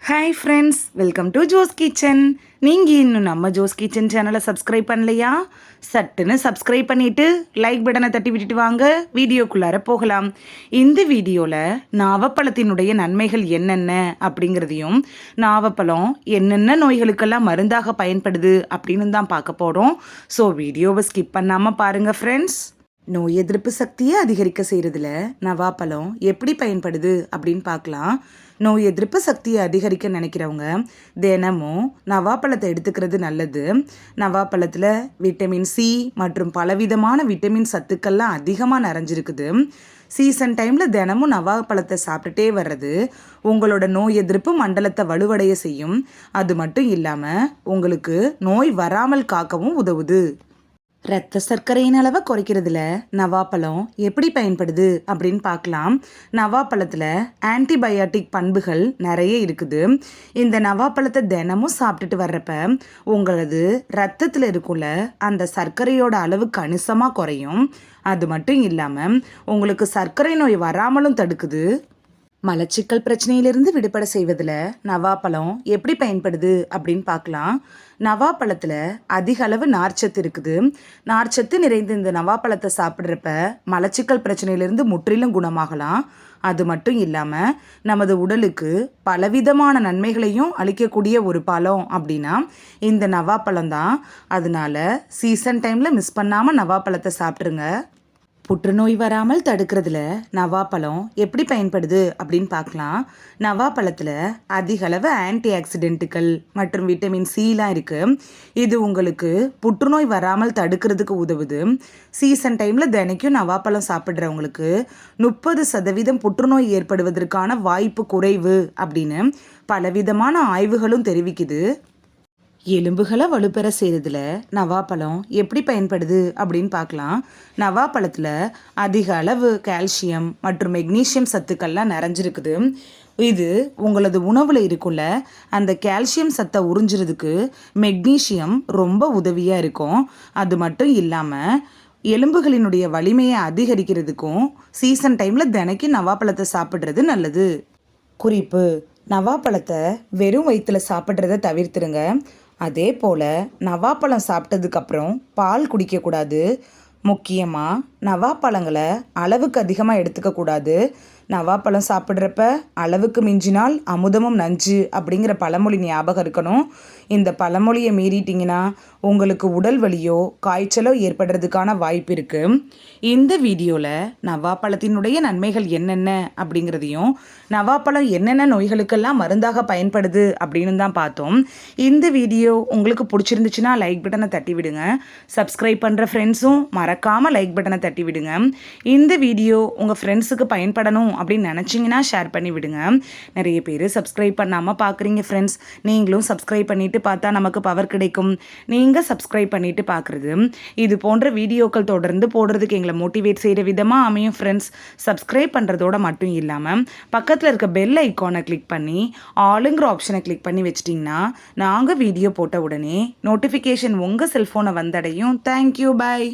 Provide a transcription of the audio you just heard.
Hi friends, welcome to Jo's kitchen. நீங்கள் இன்னும் நம்ம ஜோஸ் கிச்சன் சேனலை சப்ஸ்கிரைப் பண்ணலையா? சட்டுன்னு சப்ஸ்கிரைப் பண்ணிவிட்டு லைக் பட்டனை தட்டி விட்டுட்டு வாங்க, வீடியோக்குள்ளார போகலாம். இந்த வீடியோவில் நாவப்பழத்தினுடைய நன்மைகள் என்னென்ன அப்படிங்கிறதையும், நாவப்பழம் என்னென்ன நோய்களுக்கெல்லாம் மருந்தாக பயன்படுது அப்படின்னு தான் பார்க்க போகிறோம். ஸோ வீடியோவை ஸ்கிப் பண்ணாமல் பாருங்கள் ஃப்ரெண்ட்ஸ். நோய் எதிர்ப்பு சக்தியை அதிகரிக்க செய்கிறதுல நவாப்பழம் எப்படி பயன்படுது அப்படின்னு பார்க்கலாம். நோய் எதிர்ப்பு சக்தியை அதிகரிக்க நினைக்கிறவங்க தினமும் நவாப்பழத்தை எடுத்துக்கிறது நல்லது. நவாப்பழத்தில் விட்டமின் சி மற்றும் பலவிதமான விட்டமின் சத்துக்கள்லாம் அதிகமாக நிறைஞ்சிருக்குது. சீசன் டைமில் தினமும் நவாப்பழத்தை சாப்பிட்டுட்டே வர்றது உங்களோட நோய் எதிர்ப்பு மண்டலத்தை வலுவடைய செய்யும். அது மட்டும் இல்லாமல் உங்களுக்கு நோய் வராமல் காக்கவும் உதவுது. இரத்த சர்க்கரையின் அளவை குறைக்கிறதுல நவாப்பழம் எப்படி பயன்படுது அப்படின்னு பார்க்கலாம். நவாப்பழத்தில் ஆன்டிபயாட்டிக் பண்புகள் நிறைய இருக்குது. இந்த நவாப்பழத்தை தினமும் சாப்பிட்டுட்டு வர்றப்ப உங்களது ரத்தத்தில் இருக்குள்ள அந்த சர்க்கரையோட அளவு கணிசமாக குறையும். அது மட்டும் இல்லாமல் உங்களுக்கு சர்க்கரை நோய் வராமலும் தடுக்குது. மலச்சிக்கல் பிரச்சனையிலிருந்து விடுபட செய்வதில் நவாப்பழம் எப்படி பயன்படுது அப்படின்னு பார்க்கலாம். நவாப்பழத்தில் அதிக அளவு நார்ச்சத்து இருக்குது. நார்ச்சத்து நிறைந்த இந்த நவாப்பழத்தை சாப்பிட்றப்ப மலச்சிக்கல் பிரச்சனையிலிருந்து முற்றிலும் குணமாகலாம். அது மட்டும் இல்லாமல் நமது உடலுக்கு பலவிதமான நன்மைகளையும் அளிக்கக்கூடிய ஒரு பழம் அப்படின்னா இந்த நவாப்பழம் தான். அதனால சீசன் டைமில் மிஸ் பண்ணாமல் நவாப்பழத்தை சாப்பிட்ருங்க. புற்றுநோய் வராமல் தடுக்கிறதுல நவாப்பழம் எப்படி பயன்படுது அப்படின்னு பார்க்கலாம். நவாப்பழத்தில் அதிக அளவு ஆன்டி ஆக்சிடென்ட்டுகள் மற்றும் விட்டமின் சிலாம் இருக்குது. இது உங்களுக்கு புற்றுநோய் வராமல் தடுக்கிறதுக்கு உதவுது. சீசன் டைமில் தினைக்கும் நவாப்பழம் சாப்பிட்றவங்களுக்கு 30% புற்றுநோய் ஏற்படுவதற்கான வாய்ப்பு குறைவு அப்படின்னு பலவிதமான ஆய்வுகளும் தெரிவிக்குது. எலும்புகளை வலுப்பெற செய்கிறதுல நவாப்பழம் எப்படி பயன்படுது அப்படின்னு பார்க்கலாம். நவாப்பழத்தில் அதிக அளவு கால்சியம் மற்றும் மெக்னீஷியம் சத்துக்கள்லாம் நிறைஞ்சிருக்குது. இது உங்களது உணவில் இருக்குள்ள அந்த கால்சியம் சத்தை உறிஞ்சுறதுக்கு மெக்னீஷியம் ரொம்ப உதவியாக இருக்கும். அது மட்டும் இல்லாமல் எலும்புகளினுடைய வலிமையை அதிகரிக்கிறதுக்கும் சீசன் டைமில் தினைக்கும் நவாப்பழத்தை சாப்பிட்றது நல்லது. குறிப்பு: நவாப்பழத்தை வெறும் வயிற்றுல சாப்பிட்றத தவிர்த்துருங்க. அதே போல் நவாப்பழம் சாப்பிட்டதுக்கப்புறம் பால் குடிக்கக்கூடாது. முக்கியமாக நவாப்பழங்களை அளவுக்கு அதிகமாக எடுத்துக்கக்கூடாது. நவாப்பழம் சாப்பிட்றப்ப அளவுக்கு மிஞ்சினால் அமுதமும் நஞ்சு அப்படிங்கிற பழமொழி ஞாபகம் இருக்கணும். இந்த பழமொழியை மீறிட்டிங்கன்னா உங்களுக்கு உடல் வலியோ காய்ச்சலோ ஏற்படுறதுக்கான வாய்ப்பு இருக்குது. இந்த வீடியோவில் நவாப்பழத்தினுடைய நன்மைகள் என்னென்ன அப்படிங்கிறதையும் நவாப்பழம் என்னென்ன நோய்களுக்கெல்லாம் மருந்தாக பயன்படுது அப்படின்னு தான் பார்த்தோம். இந்த வீடியோ உங்களுக்கு பிடிச்சிருந்துச்சுன்னா லைக் பட்டனை தட்டி விடுங்க. சப்ஸ்கிரைப் பண்ணுற ஃப்ரெண்ட்ஸும் மறக்காமல் லைக் பட்டனை தட்டி விடுங்க. இந்த வீடியோ உங்கள் ஃப்ரெண்ட்ஸுக்கு பயன்படணும் அப்படின்னு நினச்சிங்கன்னா ஷேர் பண்ணி விடுங்க. நிறைய பேர் சப்ஸ்கிரைப் பண்ணாமல் பார்க்குறீங்க ஃப்ரெண்ட்ஸ். நீங்களும் சப்ஸ்கிரைப் பண்ணிவிட்டு பார்த்தா நமக்கு பவர் கிடைக்கும். நீங்கள் சப்ஸ்கிரைப் பண்ணிவிட்டு பார்க்குறது இது போன்ற வீடியோக்கள் தொடர்ந்து போடுறதுக்கு எங்களை மோட்டிவேட் செய்கிற விதமாக அமையும் ஃப்ரெண்ட்ஸ். சப்ஸ்கிரைப் பண்ணுறதோட மட்டும் இல்லாமல் பக்கத்தில் இருக்க பெல் ஐக்கானை கிளிக் பண்ணி ஆளுங்கிற ஆப்ஷனை கிளிக் பண்ணி வச்சிட்டிங்கன்னா நாங்கள் வீடியோ போட்ட உடனே நோட்டிஃபிகேஷன் உங்கள் செல்ஃபோனை வந்தடையும். தேங்க்யூ, பாய்.